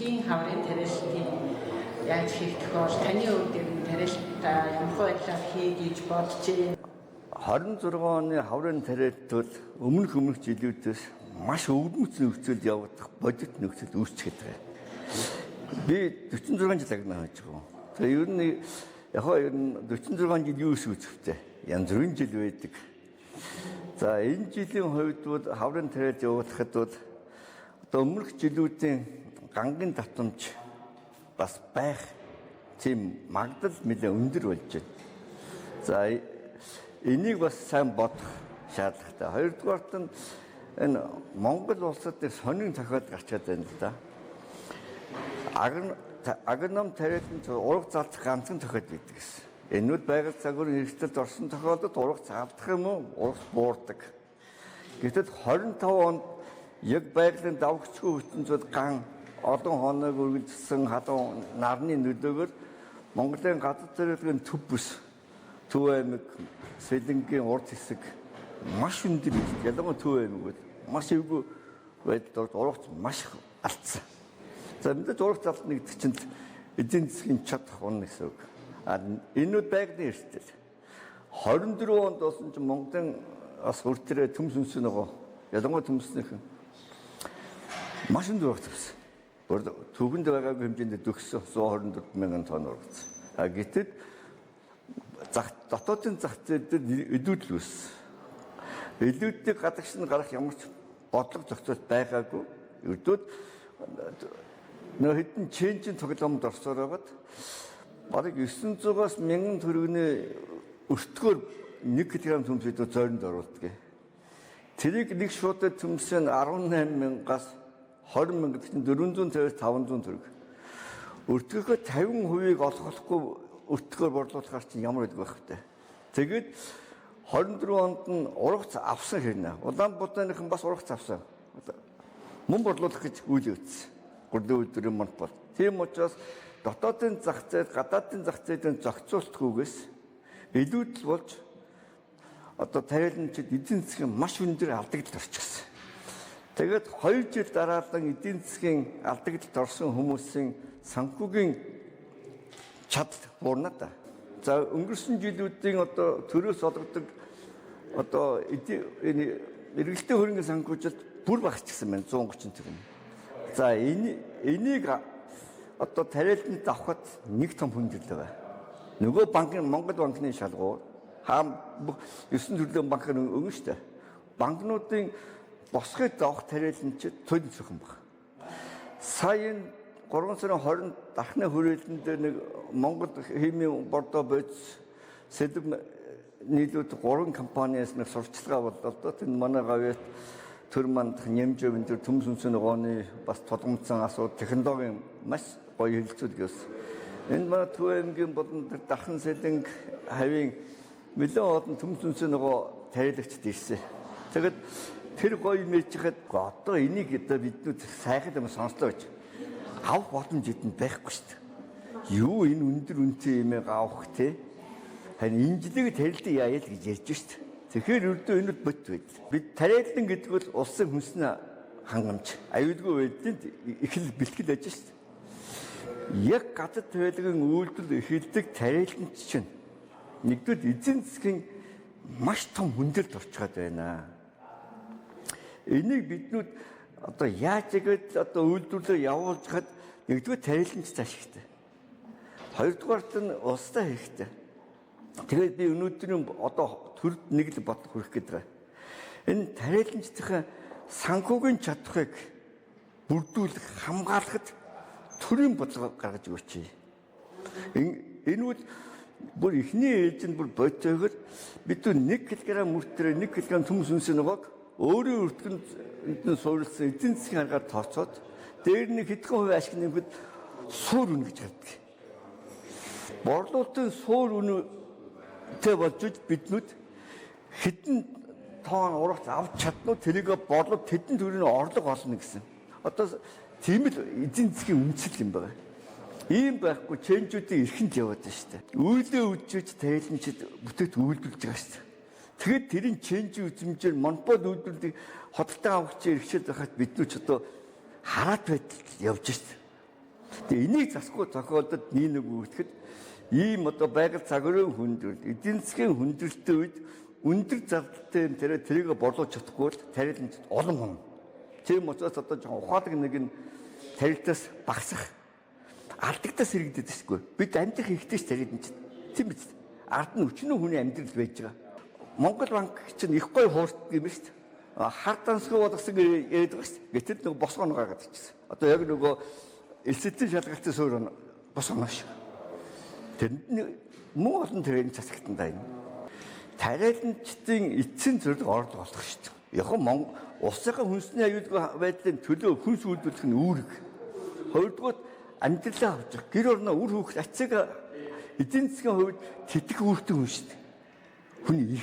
эцгийн хаврын тариаллыг яаж хийх тохиол таны хувьд энэ тариаллаа ямар байдлаар хий гэж бодож байна? 26 оны хаврын тариаллууд өмнөх жилүүдээс маш өвдмөц нөхцөлд явагдах бодит нөхцөл үүсчихэд байгаа. Би 46 жил агнаа хийж байгаа. Тэгээ ер нь яг нь 46 жил юу үүсвэхтэй? Янз бүрийн жил байдаг. За энэ жилийн хувьд хаврын тариалл явуулахад одоо өмнөх жилүүдийн гангийн татамж бас байх тийм магадлал нэлээд өндөр болж байна. За энийг бас сайн бодох шаардлагатай. Хоёрдугаарт нь энэ Монгол улсад сонин тохиолдол гарч чадаад байна л да. Агрономи тариаллын ураг залдах ганцхан тохиолдол байдаг гэсэн. Энүүд байгаль загварын эрсдэлд орсон тохиолдолд ураг залдах юм уу? Ураг буурдаг. Гэтэл 25 онд яг байгалийн давхцгүй хүчнүүд ган олон хоног үргэлжлсэн хадуу нарны нөлөөгөөр Монголын гадаад зэрэглэгийн төв бүс, Төв аймаг, Сэлэнгийн урд хэсэг маш өндөр. Ялангуяа Төв аймаг маш эвгүй байдлаар урагч маш алдсан. За мэдээж ураг залдна гэдэг чинь эдийн засгийн чадах унна гэсэн үг. Энүүд байгалийн эрсдэл. 24 онд болсон чинь Монголын бас хүртэрэ төмс үнсэн нөгөө ялангуяа төмснийхэн маш өндөр урагч тавьсан. Түүхэнд байгаагүй хэмжээнд дөхсөн 124 мянган тонн урагц. Гэтэл дотоодын зах зээл дээр эдүүдл үүссэн. Эдүүдийг гадагш нь гарах ямар ч бодлого зохицол байгаагүй. Эдүүд нөө хэдэн ченжийн тоглоомд орсоор байгаад бараг 900-аас 1000 төгрөгийн өртгөөр 1 кг төмс эдүүд зойронд оруулдаг. Тэрийг нэг шуудад төмсөн 18,000-аас 20,000 гэдэг чинь 450-500 төгрөг. Өртгөхөө 50%-ийг олгохгүй өртгөөр борлуулахаар чинь ямар байдаг байх вэ? Тэгээд 24 онд нь урагц авсан хэрнээ. Улаанбаатарынхан бас урагц авсан. Мөн борлуулах гэж үйл өгсөн. 3 өдрийн манд бол. Тийм учраас дотоодын зах зээл, гадаадын зах зээлийн зохицуултгүйгээс илүүдл болж одоо тариаланчид эдийн засгийн маш өндөр алдагдлалд орчихсон. Тэгээд 2 жил дараалан эдийн засгийн алдагдлалд орсон хүмүүсийн санхүүгийн чад буурна та. За өнгөрсөн жилүүдийн одоо төрөөс олгодог одоо эргэлтийн хөрөнгөний санхүүжилт бүр багасчихсан байна 130 төгрөг. За энийг одоо тариаланд авахд нэг том хүндрэл байгаа. Нөгөө банкны Монгол банкны шалгуур 9 төрлийн банкны өгнө шүү дээ. Банкнуудын босхойд авах тариаланчид төлөв зөвхөн баг. Сая 3 сарын 20-нд дархны хүрээлэн дээр нэг Монгол химийн бордоо бодис сэдэв нийлүүд 3 компаниас нэг сурталчилгаа боллоо. Тэнд манай гавьяат төр мандах нэмжээвэн төр төмс үнсэн огооны бас тодгомцсон асуудал технологийн маш гоё хэлцүүд гэсэн. Энд манай Төв аймгийн болон тэр дархан Сэлэнг хавийн нэлээд олон төмс үнсэн огоо тариалагчд ирсэн. Тэгээд тэр гоё мэдчихэд одоо энийг одоо биднүүд сайхан юм сонслоо гэж авах боломж эдэнд байхгүй шүү дээ. Юу энэ өндөр үнэтэй юм авах те? Харин энэ жилиг тариалдаг яая л гэж ярьж шүү дээ. Тэгэхээр ердөө энэд бот байд. Бид тариалан гэдэг бол улсын хүнсний хангамж, аюулгүй байдлыг эхлэл бэлтгэл ажиж шүү дээ. Яг гадаад тавиалгын үйлдэл эхэлдэг тариаланч чинь нэгдүгээр эзэн засгийн маш том хүндрэлд орчгаад байна. Энийг биднүүд одоо яаж игээд одоо үйлдвэрлэлээ явуулж хад нэгдүгээр тариаланч ашигтай. Хоёрдугаарт нь улстай хэрэгтэй. Тэгээд би өнөөдрийн одоо төрд нэг л бодлого хүргэх гээд байгаа. Энэ тариаланчдын санхүүгийн чадхыг бүрдүүлэх, хамгаалахад төрийн бодлого гаргаж өгөөч. Энэ үл бүр ихний ээлжинд бүр бодтойгоор бид 1 кг мөртөө 1 кг төмс үнсэн нөгөөг өөрийн өртгөнд суурилсан эдийн засгийн аргаар тооцоод дээр нэг хэдхэн хувийн ашиг нэмэхэд суур үнэ гэж гардаг. Борлуулалтын суур үнэтэй болж биднүүд хэдэн тоон урагц авч чаднуу тэрийг борлуулалт хэдэн төгрөгийн орлого олно гэсэн. Одоо тийм л эдийн засгийн үндэслэл юм байна. Ийм байхгүй ченжүүдийн эрхэнд яваад байна шүү дээ. Үйлдэл үдчиж тариаланчид бүтээгт үйлдвэрлэж байгаа шүү дээ. Тэгэхэд тэрийн ченжийн үзмжээр монопол үйлдвэрлэлийг хоттой авахч иргэшээд байхад бид нүү ч одоо хараат байдалд явж шүү дээ. Тэгээ энийг засахгүй тохиолдолд нэг үүсгэхэд ийм одоо байгаль цагрын хүндрэл, эдийн засгийн хүндрэлтэй үед өндөр зардалтай юм тэрийг борлуулж чадахгүй л тарилт олон хүн. Тийм учраас одоо жоохон ухаалаг нэг нь тарилтаас багасах алдагдаас хэрэгдэдэг шгүй. Бид амьдрах хэрэгтэй ш тарилт чинь. Тийм биз. Ард нь өчнөө хүний амьдрал байж байгаа. Монгол банк чинь их гой хуурдаг юм шүү дээ. Хар дансгүй болгосон яриад байгаа шүү дээ. Гэтэл нөгөө босгоо нугаагаад ирчихсэн. Одоо яг нөгөө элсэтийн шалгалтын суурь босгоно шүү. Тэнд муу олон тэрийн засагтан даа юм. Тариаланчдын эцсийн зорилго орд болох шүү дээ. Яг Монгол улсын хүнсний аюулгүй байдлын төлөө хүнс үйлдвэрлэх нь үүрэг. Хоёрдугаар амьдралаа авч гэр орноо үр хөвгт ацыг эдийн засгийн хувьд тэтгэх үүрэгтэй хүн шүү дээ. Хүний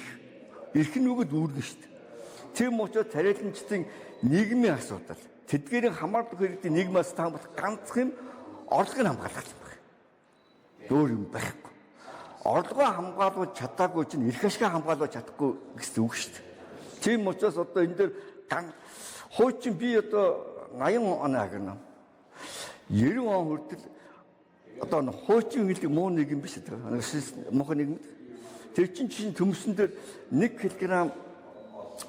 эрх нь өгöd үүргэн шүү дээ. Тийм учраас тариаланчдын нийгмийн асуудал тэдгээрийн хамаарлах хэрэгтэй нийгмээс таамаг ганцх юм орлогыг хамгаалах юм байна. Өөр юм байхгүй. Орлогоо хамгаалуулж чадаагүй чинь эрх ашгаа хамгаалуулж чадахгүй гэсэн үг шүү дээ. Тийм учраас одоо энэ дээр хуучин би одоо 80 он агна. 90 он хүртэл одоо хуучин хэлийг муу нэг юм биш үү? Мохоо нэг юм. Тэр чинь төмсөн дээр 1 кг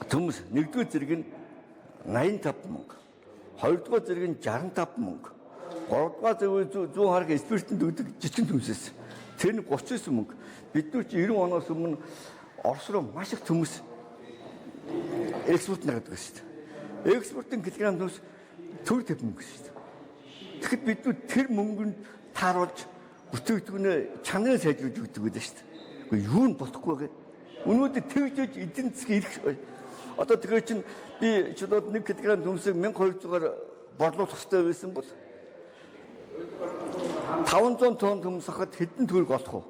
төмс нэгдүгээр зэрэг нь 85 мөнгө. Хоёрдугаар зэрэг нь 65 мөнгө. Гуравдугаар зэрэг 100 харах спиртэнд өгдөг жижигэн төмсөөс. Тэр нь 39 мөнгө. Бид нар чи 90 оноос өмнө Орос руу маш их төмс экспорт нагадаг шүү дээ. Экспортын килограмм төмс 40 мөнгө шүү дээ. Тэгэхэд бид тэр мөнгөнд тааруулж бүтээгдэхүүнээ чанарыг сайжруулж өгдөг гэдэг шүү дээ. Гэхдээ юу нь болохгүй гэдэг. Өнөөдөр тэгжиж эдийн засгийн эрх одоо тэгэхээр чинь би чөлөөд 1 кг төмсөг 1200-аар борлуулах хэрэгтэй байсан бол 500 тонн төмс авахд хэдэн төгрөг олох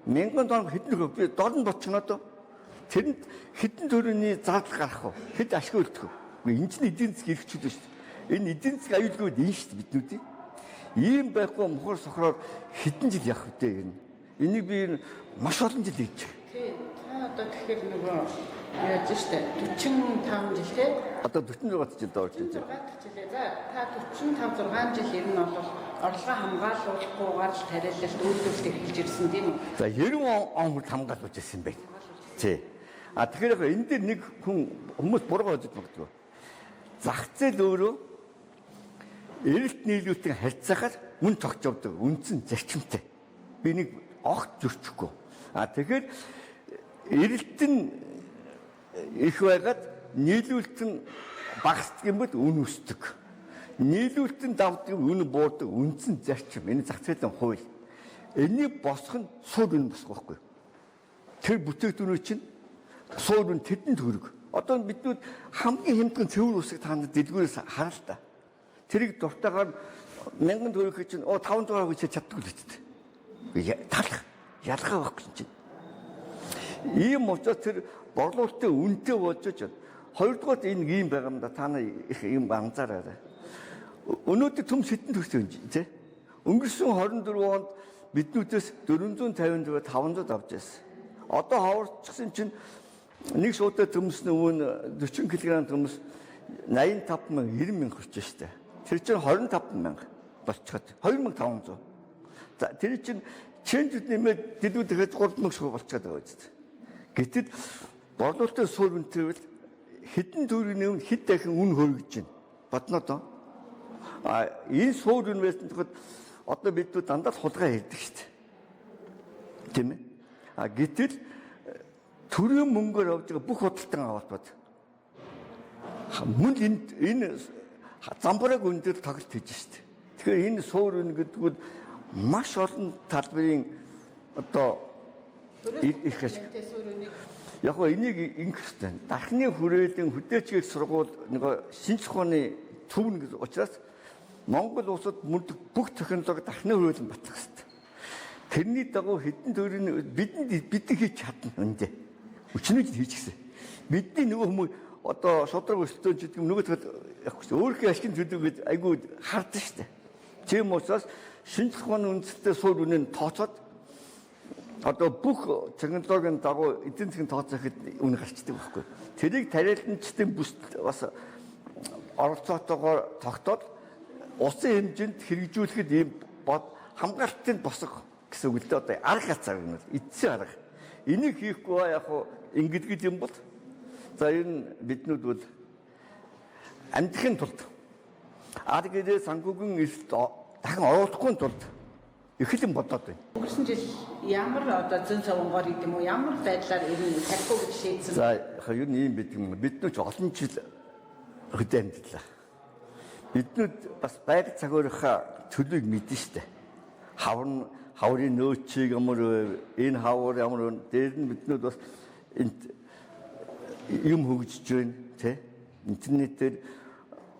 вэ? 1000 тонн хэдэн төгрөг би дорн бочихно доо. Тэрэнд хэдэн төгрөгийн зардал гарах вэ? Хэд ашиг үлдэх вэ? Энэ чинь эдийн засгийн эрхчлүүд шүү дээ. Энэ эдийн засгийн аюулгүй дээ шүү дээ биднүүдийн. Ийм байхгүй мохор сохроор хэдэн жил явах вэ гэнэ. Энийг би маш олон жил хийж байгаа. Тий. Та одоо тэгэхээр нөгөө яаж штэ 45 жил тий. Одоо 46 жил доо гэж байна. 46 жилээ. За та 45 6 жил ер нь бол орлогоо хамгаалуулахгүйгээр л тариалалт үйлдвэрлэлд эхэлж ирсэн тийм үү? За 90 он хүртэл хамгаалуулж ирсэн юм байна. Тий. Тэгэхээр энэ дээр нэг хүмүүс буруу бодож магадгүй. Зах зээл өөрөө эрэлт нийлүүлэлтийн харьцаахаар үн тогтж явдаг үндсэн зарчимтай. Би нэг огт зөрчихгүй. Тэгэхээр эрэлт нь их байгаад нийлүүлэлт нь багасдаг юм бол үн өсдөг. Нийлүүлэлт нь давдаг үн буурдаг үндсэн зарчим. Энэ зах зээлийн хууль. Энийг босгох нь суур үн босгох байхгүй. Тэр бүтээгдэхүүнүүд чинь суур үн тэдэн төгрөг. Одоо биднүүд хамгийн хямдхан цэвэр усыг таанд дэлгүүрээс хараа л та. Тэрийг дуртайгаар 1000 төгрөг чинь 500 гэж чаддаг л үстэй. Талах ялгаа байхгүй чинь. Ийм учраас тэр борлуулалтын үнэтэй болж байна. Хоёрдугаар энэ ийм байгаа юм да та нар их юм анзаараарай. Өнөөдөр төмс хэдэн төгрөг юм тий? Өнгөрсөн 24 онд биднүүдээс 450 500 авч байсан. Одоо хаварчихсан чинь нэг шуудаа төмсний үн 40 кг төмс 85 мянга 90 мянга хүрч штэ. Тэр чинь 25 мянга болчиход 2500. За тэр чинь чэнжүүд нэмээд дэлгүүд дахиад 3 мянга шиг болчиход байгаа үст. Гэтэл борлуулалтын суур үнэтэй хэдэн төгрөгийн өмнө хэд дахин үн хөргөж байна. Бодноо доо. Энэ суур үн байсан тэгэхэд одоо бид дандаа хулгай хийдэг штэ. Тийм ээ. Гэтэл төрийн мөнгөөр авж байгаа бүх худалдан аваад бод. Мөн энэ замбараг өндөр тоглолт хийж штэ. Тэгэхээр энэ суур үн гэдэг нь маш олон талбарын одоо их ашиг. Яг гоо энийг ингэхтэй. Дахны хүрээлэн хөдөөчгөл сургууль нэг шинж ухааны төвн гэж учраас Монгол улсад мөрдөг бүх технологи дахны хүрээлэн батлах хэрэгтэй. Тэрний дагуу хэдэн төгрөгийн бид хийж чадна үндэ. Өчнөж хийчихсэн. Бидний нөгөө хүмүүс одоо шудраг өсөлтөж гэдэг нөгөө тэгэхэд өөрхийн ашигын төлөвөд айгүй хардаг штэ. Тийм учраас шинж ухааны үндэстэй суур үнийн тооцоод одоо бүх технологийн дагуу эдийн засгийн тооцооход үнэ гарчдаг байхгүй. Тэрийг тариаланчдын бүс бас оролцоотойгоор тогтоод улсын хэмжээнд хэрэгжүүлэхэд ийм хамгаалтын босго гэсэн үг л дээ. Одоо арга хацаар юм л эцсийн арга. Энийг хийхгүй яг хуу ингэдэг юм бол за энэ биднүүд бол амьдрахын тулд аргэрээ санхүүгийн эрсдэлд дахин оруулахгүй тулд эхлэн бодоод байна. Өнгөрсөн жил ямар одоо зэн совгоор идэм үү? Ямар байдлаар энэ тархуу гэж шийдсэн? За ер нь ийм бид юм. Биднүүд олон жил хөдөө амьдлаа. Биднүүд бас байгаль цагуурийнхаа төлөвийг мэднэ штэ. Хаврын нөөцийг ямар энэ хавар ямар дээр нь биднүүд бас энд юм хөгжиж байна тий. Интернетээр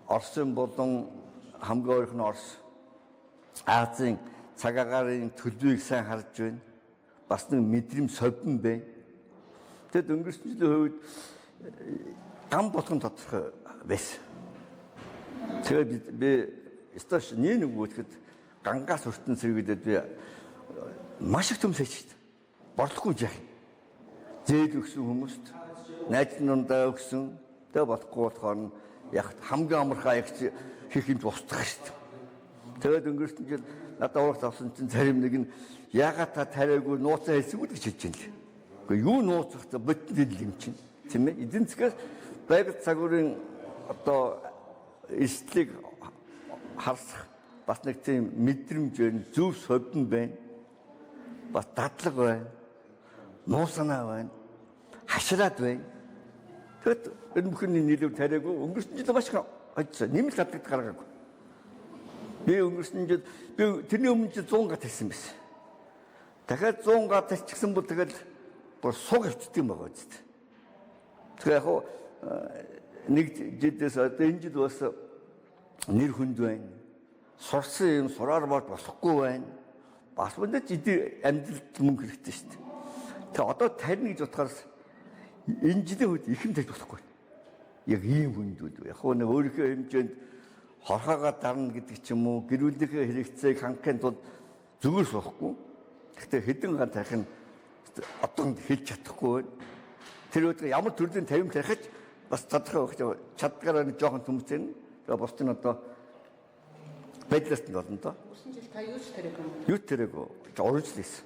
Орсын болон хамгийн ойрхон Орос Азийн цаг агаарын төлөвийг сайн харж байна. Бас нэг мэдрэмж совдон байна. Тэгэд өнгөрсөн жилийн хувьд гам болгон тодорхой байсан. Тэгээд би сташ нэг үгэхэд гангаас хүртэн сэргээдээд би маш их төмсөж шүү дээ. Борлохгүй яах. Зээл өгсөн хүмүүст найз нундаа өгсөн. Тэгээ болохгүй болохоор яг хамгийн амархаа яг хийх юм устгах шүү дээ. Тэгээд өнгөрсөн жил надад урагт авсан чинь зарим нэг нь яагаад та тариагүй нууцаа хэлсэгүй гэж хэлж байна лээ. Гэхдээ юу нууцах та бодтол юм чинь тийм ээ. Эдийн засгаас байгаль цагуурын одоо эрсдлийг харсах бас нэг тийм мэдрэмж байна, зөв совдон байна. Бас дадлаг байна. Нуу санаа байна. Хашраад байна. Тэгэд энэ бүхний нийлүү тариагүй өнгөрсөн жил маш их очсон. Нэмэлт хадагд гаргаагүй. Би өнгөрсөн жил би тэрний өмнө жил 100 гат хэлсэн байсан. Дахиад 100 гат хэлчихсэн бол тэгэл бүр суг авчдаг юм байгаа үст. Тэгэхээр яг нэг жилээс одоо энэ жил бас нэр хүнд байна. Сурсан юм сураар болохгүй байна. Бас мэдээж эдгээр амьдралд мөнгө хэрэгтэй шүү дээ. Тэгээ одоо тарина гэж бодохоос энэ жилийн үед ихэм тарих болохгүй. Яг ийм хүндүүд. Яг нэг өөрийнхөө хэмжээнд хорхоогоо дарна гэдэг ч юм уу, гэр бүлийнхээ хэрэгцээг хангахын тулд зүгээр суухгүй. Гэхдээ хэдэн ганц тарих нь одоонд хэлж чадахгүй байна. Тэр өдөр ямар төрлийн тавим тарихч бас тодорхой чаддгаараа нэг жоохон төмцэн. Тэгээ босч нь одоо байдлаас нь болно доо. Өнгөрсөн жил та юуч тариагүй юм? Юу тариагүй. Урьдчилсан.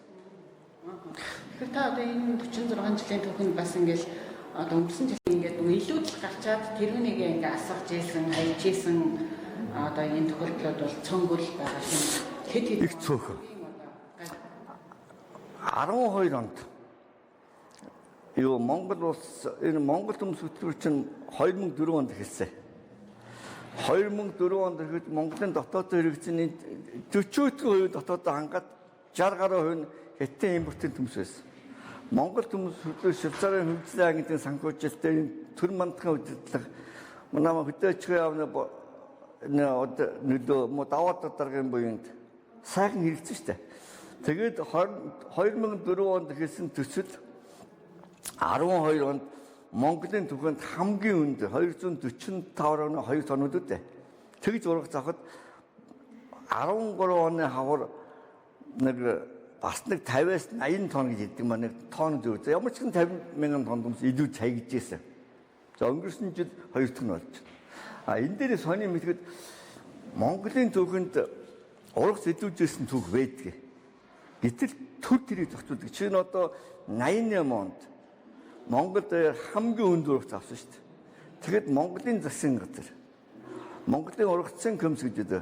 Тэгэхээр та одоо энэ 46 жилийн түүхэнд бас ингээл одоо өнгөрсөн жил ингээд илүүдл гарчаад тэрүүнийг ингээ асгаж ийсэн, хайж ийсэн одоо энэ тохиолдлууд бол цөнгөл байгаа юм. Хэд их цөөхөн. 12 онд Монгол улс энэ Монгол төмс хөтөлбөр чинь 2004 онд эхэлсэн. 2004 онд ихэд Монголын дотоодын хэрэгцээний 40% дотоодоо хангаад 60 гаруй хувь нь хятадын импортын төмс байсан. Монгол төмс хөтөлбөр Швейцарын хөгжлийн агентийн санхүүжилтээр төр мандахын удирдлага манай хөдөөчгөө явна нөлөө даваад даргын буйнд сайхан хэрэгцсэн шүү дээ. Тэгээд 2004 онд эхэлсэн төсөл 12 онд Монголын түүхэнд хамгийн өндөр 245.2 тонн үдэ. Тэгж урах захад 13 оны хавар нэг бас нэг 50-аас 80 тонн гэж хэлдэг маань нэг тонн дөрөв. Ямар ч 50,000 тонн төмс илүү цайгж ийсэн. За өнгөрсөн жил 2 тонн болж байна. Энэ дээр сони мэдхэд Монголын түүхэнд урах зэдүүжсэн түүх байдаг. Гэтэл төр тэрийг зохицуулдаг. Чинь одоо 88 онд Монголд хамгийн өндөр урагц авсан шүү дээ. Тэгэхэд Монголын засгийн газар Монголын урагцын комисс гэдэг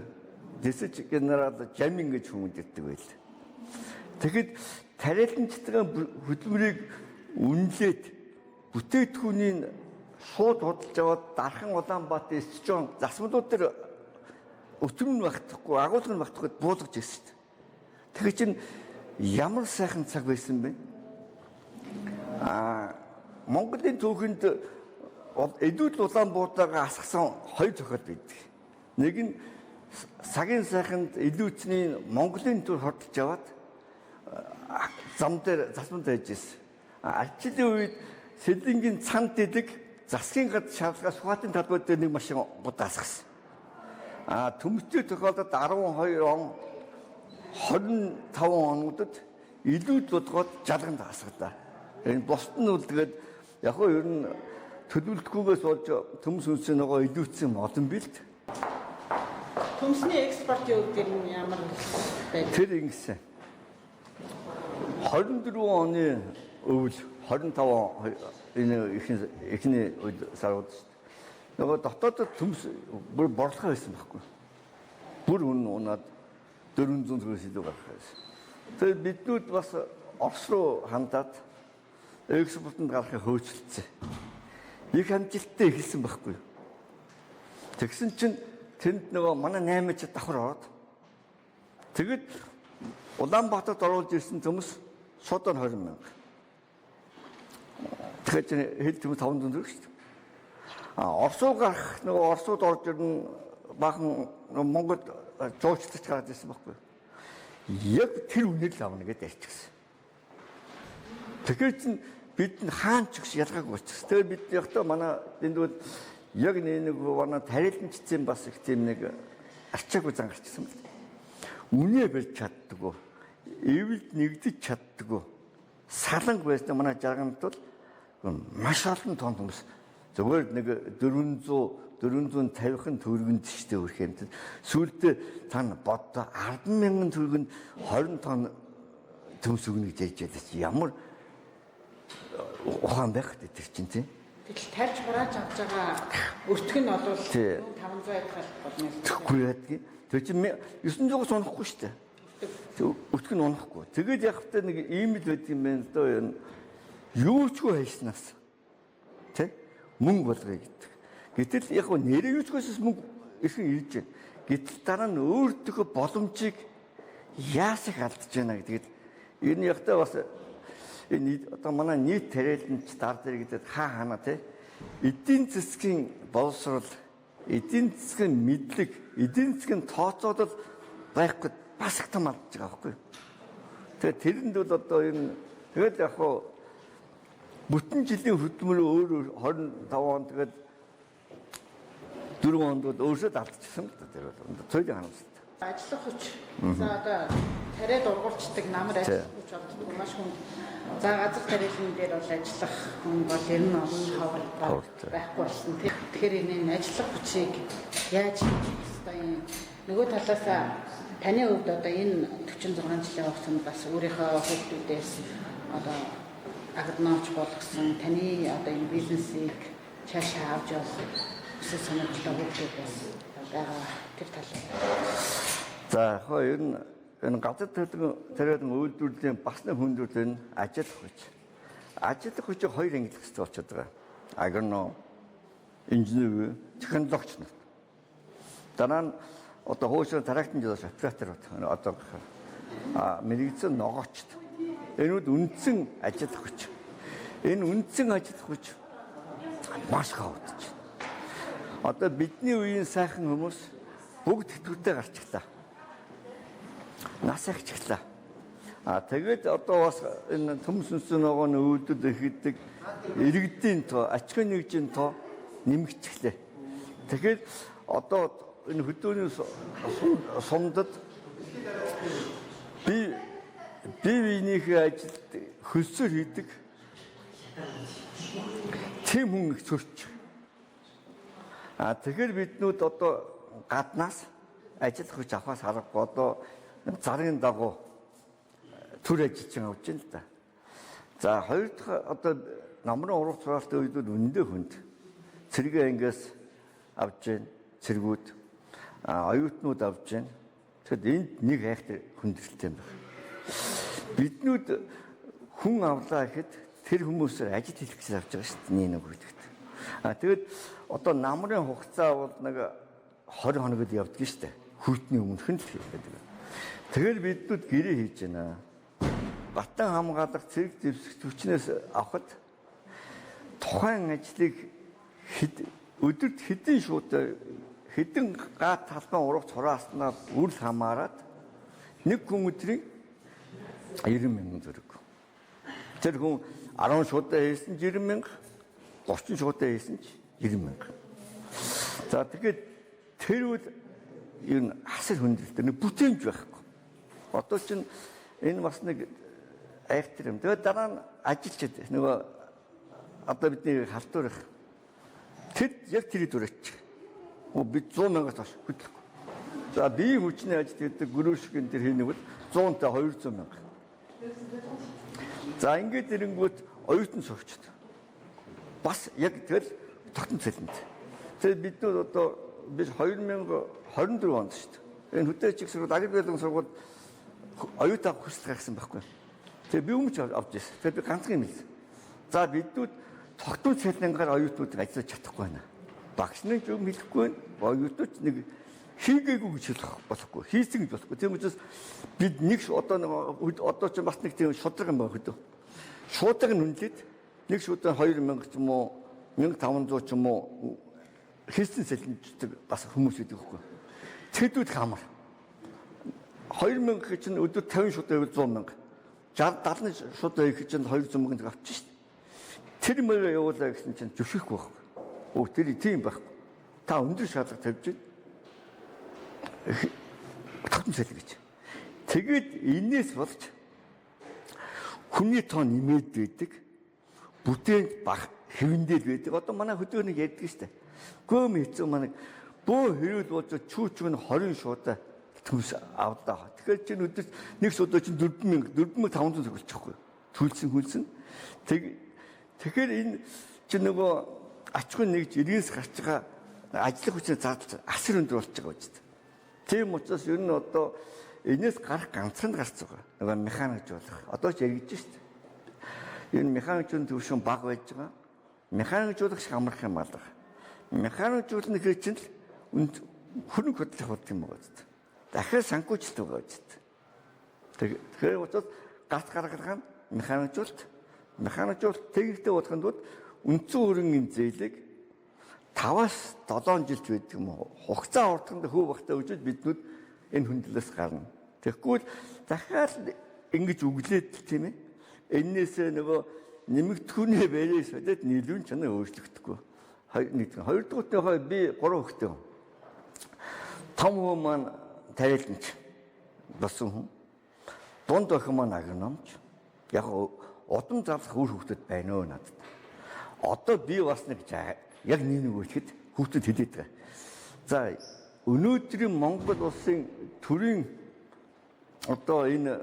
дэсэж генерал Жамин гэж хүмүүждэг байл. Тэгэхэд тариаланчдын хөдөлмөрийг үнэлээд бүтээгдэхүүнийг шууд худалдаж аваад Дархан Улаанбаатар Эсчон засмалууд төр өчмөн багтахгүй, агуулгыг багтахгүй буулгаж ирсэн шүү дээ. Тэгэхээр чинь ямар сайхан цаг байсан бэ? Монголын түүхэнд эдүүд Улаанбаатараа асгасан хоёр тохиолдол байдаг. Нэг нь цагийн сайханд илүүцний Монголын төр худалдаж аваад зам дээр засмал байж ирсэн. Арчилын үед Сэлэнгийн цанд дэдэг засгийн газар шаардлагаас Сугаатын талбай дээр нэг машин будаа асгасан. Төмстэй тохиолдолд 12 он 25 онуудад илүүд бодгоод жалганд асгалаа. Энэ босд нь үл тэгээд яг хөө ер нь төлөвлөлтгүйгээс болж төмс үнсээ нөгөө илүүцсэн олон билд. Хүнсний экспортын үйл дээр нь ямар байж? Тэр ингэсэн. 24 оны өвөл 25 энэ ихний үед сарууд шүү дээ. Нөгөө дотоодод төмс бүр борлохоо байсан байхгүй. Бүр унаад 400 төгрөгөөс илүү гарах байсан. Тэгээд биднүүд бас Орос руу хандаад экспортод гарахыг хөөцөлдсөн. Их амжилттай эхэлсэн байхгүй. Тэгсэн чинь тэнд нөгөө манай 8-ч давхар ороод тэгэд Улаанбаатарт оруулж ирсэн төмс шууд 20 мянга. Тэгэхээр хэд төмс 500 төгрөг шүү дээ. Оросоо гарах нөгөө Оросууд орж ирнэ бахан Монголд жуулчлалт гараад ирсэн байхгүй. Яг тэр үнээр л авна гэдээ ярьчихсан. Тэгэхээр чинь бид хаан ч гэж ялгаагүй болчихсон. Тэгээд бид ягтаа манай эндүүд яг нэг манай тариланчцэн бас их тийм нэг арчаагүй зан гарчихсан байна. Үнэ барьж чаддгүй, эвэлд нэгдэж чаддгүй, саланг байсан манай жаргамт бол маш олон тонн хүмүүс зөвхөн нэг 450хан төгрөгөнд штэ өрхөнд сүүлдээ тань боддоо 10,000 төгрөгөнд 20 тонн төмс өгнө гэж ярьж байдаг чи ямар ухаан байх гэдэг чинь тийм. Тэгэл тарьж хурааж авч байгаа өртг нь бол 500 ядгаар болно. Тэгэхгүй яадгийг. Тэр чинь 900-аас унахгүй штэ. Өртг нь унахгүй. Тэгээд яг та нэг ийм л байд юм байна доо юм. Юу ч хайснаас. Тэ? Мөнгө болгоё гэдэг. Гэтэл яг нэрээ юучгүйсээс мөнгө ихэн ирж байна. Гэтэл дараа нь өөртөө боломжийг яасах алдаж байна гэдгээд энэ ягтаа бас энэ одоо манай нийт тариаланч дард иргэдэд хаана те эдийн засгийн боловсрол, эдийн засгийн мэдлэг, эдийн засгийн тооцоолол байхгүй бас их том алдаж байгаа байхгүй. Тэгээд тэрэнд бол одоо энэ тэгэл яг бүтэн жилийн хөдөлмөр өөр 25 он тэгээд 4 онд өөрсдөө алдчихсан л да тэр бол соёлын харамсалтай. Ажиллах хүч. За одоо тариад ургуулцдаг намар ажиллах хүч болдог маш хүнд. За газар тариалан дээр бол ажиллах хүн бол ер нь олон хавар байхгүй болсон. Тэгэхээр энэ ажиллах хүчийг яаж хийх ёстой юм? Нөгөө талаас таны хувьд одоо энэ 46 жилийн хугацаанд бас өөрийнхөө хүүхдүүдээс одоо агнооч болгосон таны одоо энэ бизнесийг цаашаа авч явах хүсэл сонирхолтой хүүхдүүд байгаа тэр талаар. За ер нь энэ газар тариалан үйлдвэрлэлийн бас нэг хүндрэл нь ажиллах хүч. Ажиллах хүчийг хоёр ангилах хэрэгтэй болчиход байгаа. Агроном, инженер, технологич нар. Дараа нь одоо хөөсөө тархитын жилээс оператор одоо мэрэгцэн ногоочд. Энүүд үндсэн ажиллах хүч. Энэ үндсэн ажиллах хүч маш хавдаж. Одоо бидний үеийн сайхан хүмүүс бүгд тэтгэвртэй гарчихлаа. Нас ахчихлаа. Тэгээд одоо бас энэ төмс сүнсэн ногооны үүдүүд ихэдэг иргэдийн тоо, аж ахуйн нэгжийн тоо нэмэгдэхлээ. Тэгэхээр одоо энэ хөдөөний сумдад биенийхээ ажилд хөлсөөр хийдэг тийм хүн их зөрч. Тэгэхээр биднүүд одоо гаднаас ажиллах хүч авахаас харахгүй одоо зарын дагуу төр ажилчин авч байна л да. За хоёр дахь одоо намрын урах цураалтын үедүүд үнэндээ хүнд. Цэргийн ангиас авч байна, цэргүүд, оюутнууд авч байна. Тэгэхэд энд нэг айхтар хүндрэлтэй юм байна. Биднүүд хүн авлаа гэхэд тэр хүмүүсээр ажил хийх гэж авч байгаа шүү дээ. Нэг үедээ. Тэгэд одоо намрын хугацаа бол нэг 20 хоногод явдаг шүү дээ. Хүйтний өмнөх нь л хийдэг. Тэгэл биднүүд гэрээ хийж байна. Батан хамгаалах цэрэг зэвсэгт хүчнээс авахд тухайн ажлыг өдөрт хэдэн шууд хэдэн гат талбай урах цурааснаар үл хамааран нэг хүн өдрийн 90,000 төгрөг. Тэр хүн 10 шуудаа хийсэн 90,000, 30 шуудаа хийсэн 90,000. За тэгээд тэр үл энэ асар хүндрэлтэй нэг бүтээмж байхгүй. Одоо чинь энэ бас нэг айхтар юм. Тэгээд дараа нь ажилчид нөгөө одоо бидний халтуурах тэр яг тэр дүрэж. Бид 100,000-аас хойш хөдлөхгүй. За бие хүчний ажил гэдэг гөрөөшгөн дээр хийх нь 100-тай 200 мянга. За ингээд ирэнгүүт оюутан сурагчд бас яг тэгэл тогтмол цалинт. Тэгээд бид нар одоо бид 2024 онд шүү дээ. Энэ хөдөөчиг сургууль, аграр байлгын сургууль оюутан хүсэл гаргасан байхгүй. Тэгээд би өмнө ч авч ирсэн. Тэгээд би ганцхан юм хэлсэн. За биднүүд тогтмол цалингаар оюутнуудыг ажиллаж чадахгүй байна. Багш нар ч юм хэлэхгүй байна. Оюутнууд нэг хийгээгүй гэж хэлэх болохгүй. Хийсэн гэж болохгүй. Тийм учраас бид нэг одоо ч бас нэг тийм шудраг юм байна хөдөө. Шуудаг нь үнэлээд нэг шуудан 2000 ч юм уу 1500 ч юм уу хийсэн цалинждаг бас хүмүүс байдаг байхгүй. Тэдүүд хамар. 2000 чинь өдөр 50 шуудан 100 мянга. 60 70 шуудан их чинь 200 мянга авчих шүү дээ. Тэр мөрөө явуулаа гэсэн чинь зөвшөөрөхгүй байхгүй. Өө тэр тийм байхгүй. Та өндөр шаардлага тавьж байна. Тогтмол цалин гэж. Тэгээд энээс болж хүний тоо нэмээд байдаг. Бүтээнд баг хэвэндэл байдаг. Одоо манай хөдөө нэг ярьдаг шүү дээ. Гөөм хэцүү манай бөө хэрүүл болж чүүчг нь 20 шуудаа төс авдаа. Тэгэхээр чинь өдөрт нэг шуудаа чинь 4500 төгөлчихгүй. Түлсэн. Тэгэхээр энэ чинь нөгөө ачгүй нэгж иргэнс гарч байгаа ажлын хүчний зардал асар өндөр болж байгаа үст. Тийм учраас ер нь одоо энэс гарах ганцхан гарч байгаа. Нөгөө механикжуулах. Одоо ч яригдж шүү дээ. Энэ механикжуулалтын төвшин бага байж байгаа. Механикжуулах шиг амарх юм алга. Механикжуулна гэж чинь хөрөнгө хөдлөх болт юм байгаа үст. Дахиад санхүүжилт байгаа үст. Тэгэхээр учраас гац гаргах нь механикжуулалт тэгэгтэй бодохын тулд үндсэн хөрөнгөний зээлийг 5-аас 7 жилч байдаг юм уу? Хугацаа уртганд хөв багтаа үжид биднүүд энэ хүндлээс гарна. Тэгэхгүй л дахиад ингэж өглөөд тийм ээ. Эннээсээ нөгөө нэмэгдэхүүнээ барьж өдөөд нийлүүн чанаа өөрчлөгдөхгүй. Хоёрдугаарт би 3 хүүхэдтэй. Том хүн маань тариаланч болсон хүн. Дунд охин маань агрономч. Яг удам зарлах үр хүүхдэд байна өө надад. Одоо би бас нэг яг нэг үехэд хүүхдэд хэлээд байгаа. За өнөөдрийн Монгол улсын төрийн одоо энэ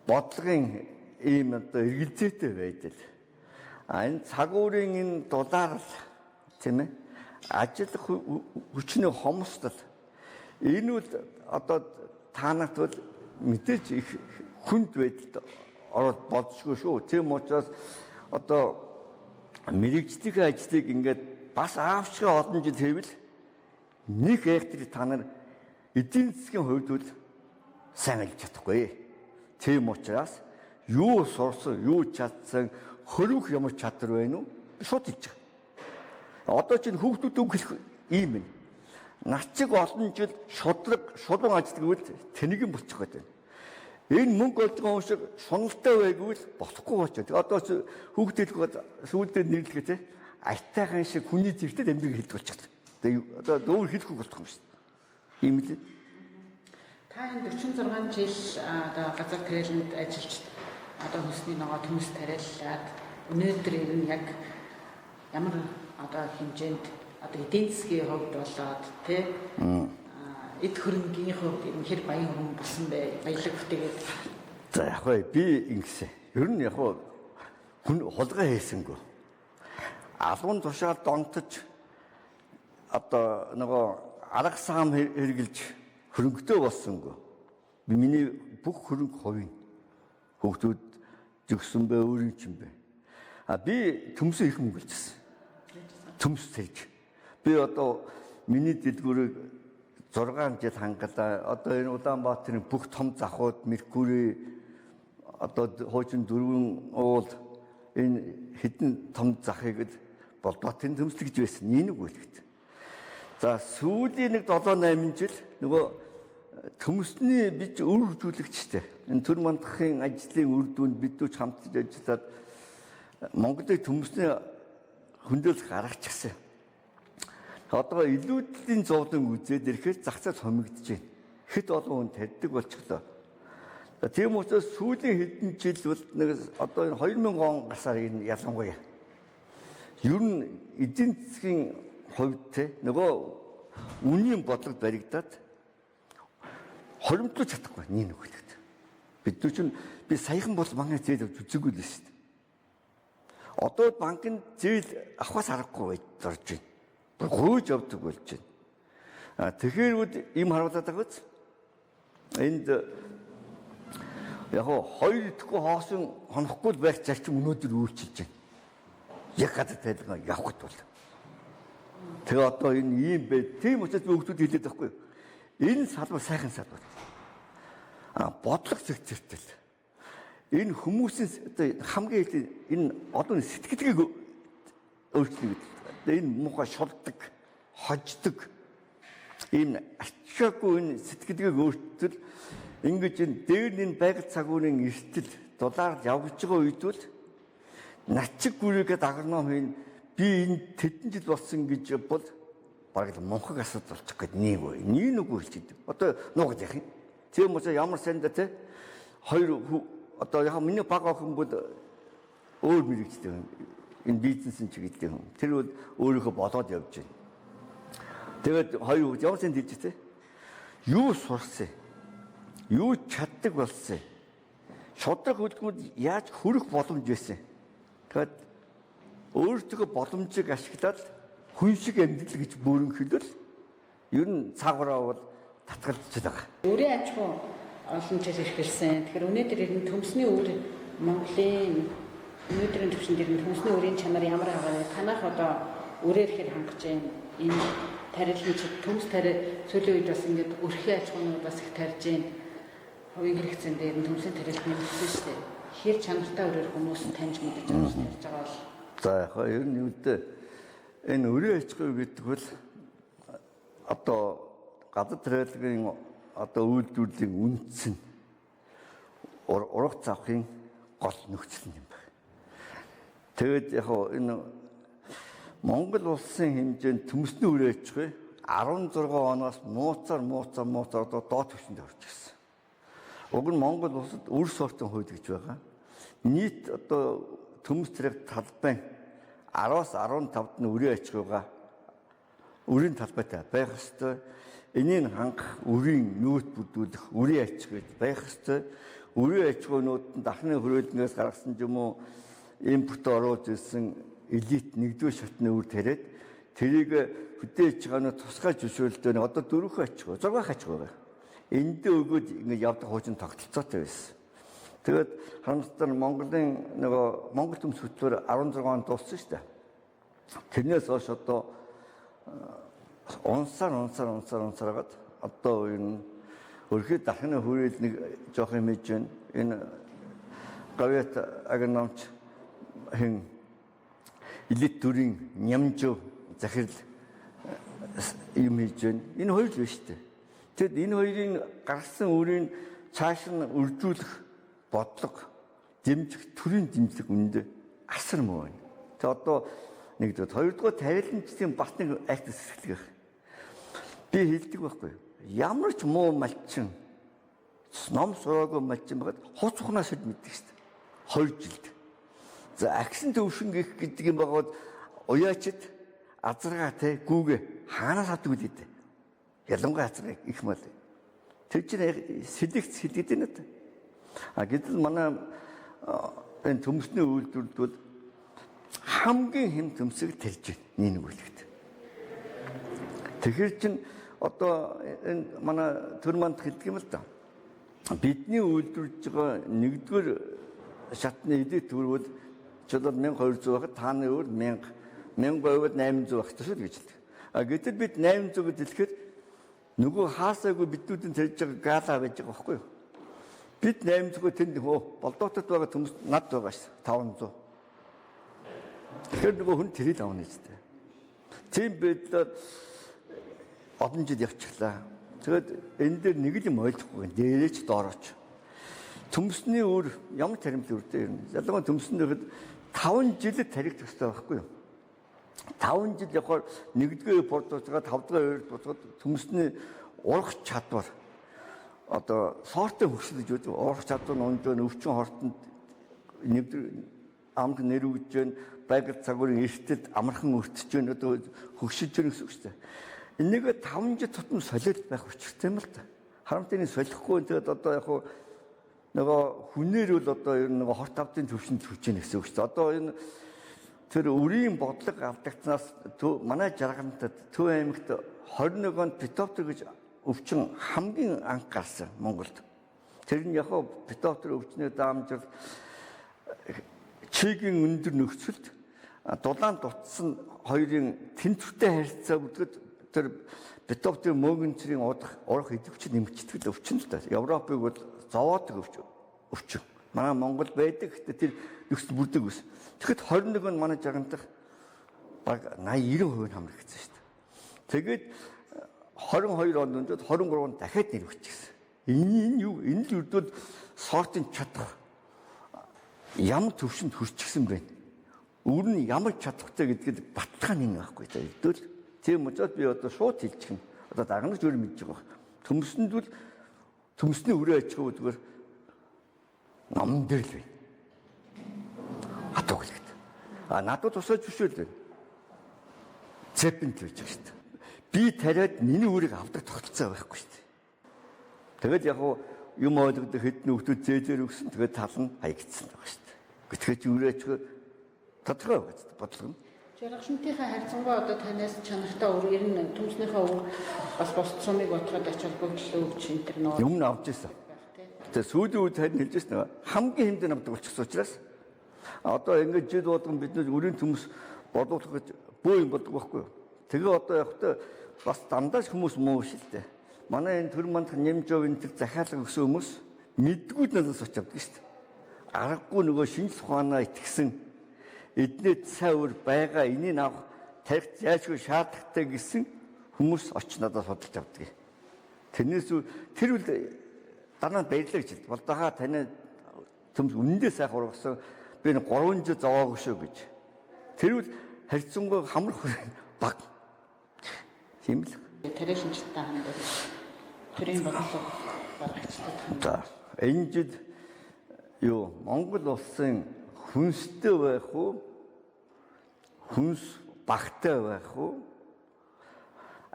бодлогын ийм одоо эргэлзээтэй байдал. Энэ цагуурын энэ дулаар тийм ээ ажил хүчний хомсдол энэ үл одоо таанат бол мэдээж их хүнд байдалд ороод болцгүй шүү. Тийм учраас одоо мэрэгжлийн ажлыг ингээд бас аавчгаа олон жил хийвэл нэг эктри та нар эдийн засгийн хувьд бол сайн ажиллаж чадахгүй. Тийм учраас юу сурсан, юу чадсан, хөрвөх ямар чадвар байна уу? Шууд хэлж байгаа. Одоо чинь хүүхдүүд үг хэлэх ийм байна. Нациг олон жил шудраг ажилладаг гэвэл тэнэгэн болчих гээд байна. Энэ мөнгө олж байгаа хүн шиг шуналтай байггүй л болохгүй болчиход. Одоо хүүхдүүд сүүлдээ нэрлэгээ те айтайхан шиг хүний зэрэгтэй амьдрыг хэлдэг болчихлоо. Тэгээ одоо дөөр хэлэхгүй болох юм шүү дээ. Ийм л. Та энэ 46 жил одоо газар тариаланд ажиллаж одоо хүсний ногоо төмс тариаллаад өнөөдөр энэ яг ямар одоо хэмжээнд одоо эдийн засгийн хувьд болоод те эд хөрөнгийн хувьд хэр баян хүн болсон бэ? Баялаг бүтээгээд. За яг би ингэсэн. Ер нь яг хүн хулгай хийсэнгүү. Алгун тушаал донтож одоо нөгөө арга саам хэрглэж хөрөнгөтэй болсонгүй. Миний бүх хөрөнгө хувийн хүүхдүүд зөксөн бай өөрийн ч юм бэ. Би төмсөө их мөнгө олжсэн. Төмс цэж. Би одоо миний дэлгүүрийг 6 жил хангалаа. Одоо энэ Улаанбаатарын бүх том захууд Меркури одоо хуучин 4 уул энэ хэдэн том захыг болдотын төмслөгж байсан. Нэг үлгэж. За сүүлийн нэг 7-8 жил нөгөө төмсний бид өр хөгжүүлэгчтэй. Энэ төр мандахын ажлын үр дүнд бидүүч хамтдаж ажиллаад Монголын төмсний хөндөөлөх гаргачихсан. Одоо илүүдлийн зовлон үзээд ирэхээр зах зээл хомигдож байна. Хэд олон хүн тарьдаг болчихлоо. Тийм учраас сүүлийн хэдэн жил бол нэг одоо энэ 2000 он гасаар энэ ялангуяа. Ер нь эдийн засгийн хувьд те нөгөө үнийн бодлого баригдаад хоримтлуулж чадахгүй нэг үлдээд. Бид нар чинь би саяхан бол банкны зээл авч үзээгүй л шүү дээ. Одоо банкны зээл авахаас аргагүй байж орж байна. Гүйж явдаг болж байна. Тэгэхээр үл им харуулдаг биз? Энд яг хоёр идэхгүй хоосон хонохгүй л байх зарчим өнөөдөр үйлчилж байна. Яг гадаад тайлгаа явахд бол. Тэгээ одоо энэ ийм бай. Тийм учраас бүгдүүд хэлээд байхгүй юу? Энэ салбар сайхан салбар. Бодлого зэгцэртэл. Энэ хүмүүсийн одоо хамгийн их энэ одоо сэтгэлгээг өөрчлөж энэ муухай шулдаг, хождог энэ ачаагүй энэ сэтгэлгээг өөрчлөл ингэж энэ дээр нь байгаль цагуурын эртэл дулаар явж байгаа үед бол начиг гүрийгээ дагнаа хийн би энэ тэдэн жил болсон гэж бол бараг л мунхаг асуудал болчих гээд нэг үе. Нэг хэлчихэд. Одоо нуугад яах юм? Тийм учраас ямар санда те хоёр одоо яг миний баг охин бол өөр мэрэгчтэй энэ бизнесийн чиглэлтэй хүн. Тэр бол өөрийнхөө болоод явж байна. Тэгээд хоёр ямар санд хэлж те юу сурсан? Юу чаддаг болсон? Шудраг хөдөлгөөнд яаж хүрэх боломж байсан? Тэгэд өөртөө боломжийг ашиглаад хүн шиг амьдрал гэж бүрэн хэлвэл ер нь цаагаараа бол татгалзаж байгаа. Өөрийн аж ахуй олон жил эрхэлсэн. Тэгэхээр өнөөдөр энэ төмсний үр Монголын өнөөдрийн түвшинд ирэх төмсний үрийн чанар ямар байгаа вэ? Танах одоо үрээр хэр хангаж байна? Энэ тарилын төмс тари сүүлийн үед бас ингээд өрхийн аж ахуйнууд бас их тарж байна. Хувийн хэрэгцээнд дээр нь төмсийн тарилт нэмсэн шүү дээ. Хэр чанартай үрээр хүмүүс таньж мэдэж байгаа тарж байгаа бол. За яг ер нь үүдээ энэ өрийн аж ахуй гэдэг бол одоо гадаад тариалгын одоо үйлдвэрлэлийн үндэс нь ургац авахын гол нөхцөл юм байна. Тэгээд яг энэ Монгол улсын хэмжээнд төмсний үрийн аж ахуй 16 оноос мууцаар одоо доод түвшинд орж ирсэн. Уг нь Монгол улсад үр сортын хувьд гэж байгаа. Нийт одоо төмс зэрэг талбайн 10-аас 15-д нь үрийн аж ахуйгаа үрийн талбайтай байх ёстой. Энийг хангах үрийн нүүт бүрдүүлэх үрийн аж ахуйд байх ёстой. Үрийн аж ахуйнууд нь дахны хөрөлднөөс гаргасан ч юм уу импорт оруулж ирсэн элит нэгдүгээр шатны үр тариад тэрийг хөдөөж байгаа нь тусгай зөвшөөрөлтөө одоо 4 аж ахуй 6 аж ахуй байгаа. Энд өгөөд ингэ явдаг хуучин тогтолцоотой байсан. Тэгээд харамсалтай Монголын нөгөө Монгол төмс хөтөлбөр 16 онд дууссан шүү дээ. Тэрнээс хойш одоо унсараад одоо энэ өрхөд дахны хүрээлэл нэг жоох юм хийж байна. Энэ гавьяат агномч хэн элит төрийн нямжуу захирал юм хийж байна. Энэ хоёр л биш үү? Тэгэд энэ хоёрын гарсан үрийн цааш нь үржүүлэх бодлого, дэмжих төрийн дэмжлэг үнэндээ асар муу байна. Тэгээ одоо нэгдүгээр, хоёрдугаар тарилчдын бас нэг акт сэсгэлгэх. Би хэлдэг байхгүй. Ямар ч муу малчин ном сураагүй малчин байгаад хуц ухнаас хэд мэддэг шүү дээ. 2 жилд. За агшин төвшин гэх гэдэг юм байгаад уяачд азаргаа те гүүгээ хаанаас авдаг үлээ. Ялангуяа азаргаа их мал. Тэр чинь сэлэгц хэлээд байна та. Гэтэл манай энэ төмсний үйлдвэрлэлд бол хамгийн хэм төмсөг тарьж байна нэг үлэгт. Тэгэхээр чин одоо энэ манай төр манд хэлдэг юм л да. Бидний үйлдвэрлэж байгаа нэгдүгээр шатны эдит төрвөл чөлөө 1200 байхад тааны өөр 1000 байвал 800 байх гэсэн үг гэж хэлдэг. Гэтэл бид 800 гэж хэлэхэд нөгөө хаасаагүй биднүүдийн тарьж байгаа гала байж байгаа байхгүй юу? Бид 800-ыг тэнд болдоотод байгаа төмс над байгаа ш 500. Тэгэхээр нөгөө хүн тэрийг авна гэж дээ. Тийм байдлаар олон жил явчихлаа. Тэгээд энэ дээр нэг л юм ойлгохгүй. Дээрээч доорооч. Төмсний өөр ямар таримт үрдээ юм. Ялангуяа төмснөөхөд 5 жил тарих төстэй байхгүй юу? 5 жил явахаар нэгдүгээр продуктгаа 5-р продукт төмсний урах чадвар одоо сортын хөгжил гэж үү? Урах чадвар нь өндөр өвчин хортонд нэгдүгээр амд нэрвэж байна. Байгаль цагуурын эртэд амархан өртөж байна. Одоо хөгшиж байна гэсэн үг шүү дээ. энийг 5 жил тутам солиод байх учиртай юм л да. Харамтны солихгүй тэгээд одоо яг хуу нөгөө хүнээр бол одоо ер нь нөгөө хорт авдын төвшөнд хүрч ийн гэсэн үг шүү дээ. Одоо энэ тэр үрийн бодлого алдагцнаас манай жаргалтад Төв аймагт 21 онд Питоптер гэж өвчин хамгийн анх гарсан Монголд. Тэр нь яг Питоптер өвчнөө даамжил чигийн өндөр нөхцөлд дулаан дутсан хоёрын тэнцвэртэй харилцаа үүдгээд тэр Питоптер мөнгөнцрийн урах идэвхтэй нэмэгддэг өвчин л да. Европыг бол зовоодог өвчин. Манай Монгол байдаг гэхдээ тэр нөхцөл бүрдэг ус. Тэгэхэд 21 он манай жаргантах баг 80-90% хамрагдсан шүү дээ. Тэгээд 22 онд 23 онд дахиад нэрвчихсэн. Энэ юу? Энэ л үрдвэл сортын чадах ямар төвшөнд хүрчихсэн бэ? Өөр нь ямар чадахтай гэдгээд баталгаа нэг байхгүй даа. Тэгвэл тийм учраас би одоо шууд хэлчих юм. Одоо дагнаж өөр мэдж байгаа. Төмсөнд бол төмсний үрээ ачгаа зүгээр ном дээр л байна. Хатууглагд. Надад тусаж биш үү? Цепэнд байж байгаа шүү дээ. Би тариад миний үрийг авдаг тогтолцоо байхгүй шүү дээ. Тэгээд яг юм ойлгодог хэдэн хүмүүс зээлээр өгсөн. Тэгээд тал нь хаягдсан байгаа шүү дээ. Гэтэл чи үрээ ачгаа тодорхой байгаа шүү дээ. Бодлого нь. Жаргашнтынхаа харьцангуй одоо танаас чанартай өөр ер нь төмснийхээ өөр бас бос сумыг бодоход ач холбогдол өгч энэ төр нөө юм авч ирсэн. Тэгээ сүүлийн үед харин хэлж байсан хамгийн хэмжээнд авдаг болчихсон учраас одоо ингэж жид болгон бид нэр өрийн төмс бодуулах гэж бөө юм болдог байхгүй юу. Тэгээ одоо явахдаа бас дандаа хүмүүс муу шүү дээ. Манай энэ төр мандах нэмжов энэ төр захиалга өгсөн хүмүүс мэдгүй надаас очиж авдаг шүү дээ. Аргагүй нөгөө шинжлэх ухаанаа итгэсэн эднээ цаавар байгаа энийг авах тарих яашгүй шаардлагатай гэсэн хүмүүс очиж надаас судалж авдаг. Тэрнээс тэр үл дараа нь баярлаа гэж хэлдэг. Болдохоо таны төмс үнэндээ сайхан ургасан би 3 жил зовоогүй шүү гэж. Тэр үл харьцангуй хамрах баг. Тийм л. тариа шинжилттэй ханддаг төрийн бодлого гаргацдаг. За энэ жил юу Монгол улсын хүнстэй байх уу? Хүнс багтай байх уу?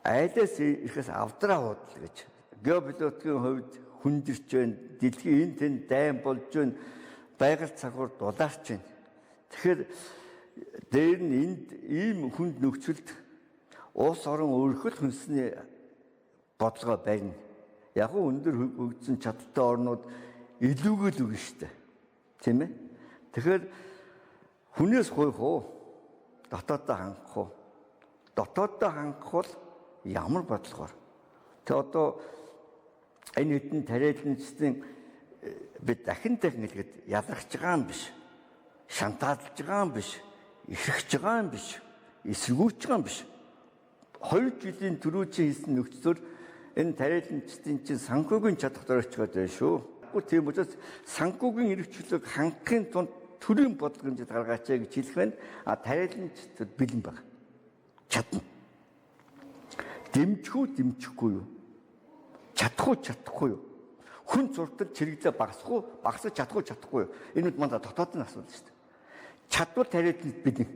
Айлаас ирэхээс авдраа худал гэж. Геополитикийн хувьд хүндэрч байна. Дэлхийн энэ тэнд дайн болж байна. Байгаль цагуур дулаарч байна. Тэгэхээр дээр нь энд ийм хүнд нөхцөлд улс орон өөрөхөл хүнсний бодлогоо барина. Яг өндөр хөгжсөн чадaltaй орнууд илүүгэл өгнө шүү дээ. Тийм ээ? Тэгэхээр хүнээс гойх уу? Дотоодоо хангах уу? Дотоодоо хангах бол ямар бодлогоор? Тэг одоо энэ хэдэн тариаланчдын бид дахин хэлгээд ялрахж байгаа юм биш. Шантаалж байгаа юм биш. Ихрэж байгаа юм биш. Эсэргүүцж байгаа юм биш. 2 жилийн түрүү чи хийсэн нөхцлөөр энэ тариаланчдын чинь санхүүгийн чадах дөрөвчгээд байна шүү. Тийм учраас санхүүгийн эрхчлөлийг хангахын тулд төрийн бодлого хэмжээд гаргаач гэж хэлэх байна. Тариаланчдад бэлэн байна. Чадна. Дэмжихгүй юу? Чадахгүй юу? Хүн зуртал чирэгдээ багасгах чадахгүй юу? Энэ нь манай дотоодын асуудал шүү дээ. Чадвар тариаланд бэлэн.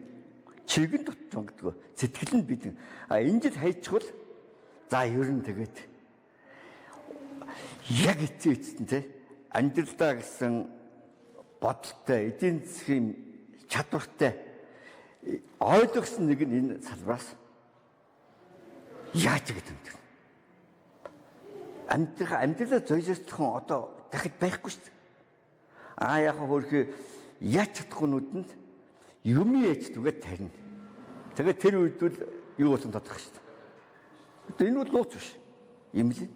Чирэгэн дотсон гэдэг. Сэтгэл нь бэлэн. Энэ жил хайчихвал за ер нь тэгээд яг эцээцэн те амьдралдаа гэсэн бодолтой, эдийн засгийн чадвартай ойлгосон нэг нь энэ салбараас яаж гэдэг юм бэ? Амьдралаа зөөлөсөх хүн одоо дахид байхгүй шүү дээ. Яг хөрхи яаж чадахгүй нүдэнд юм яаж түгээд тарина. Тэгээд тэр үед бол юу болсон тодорхой шүү дээ. Энэ бол нууц биш. Юм л.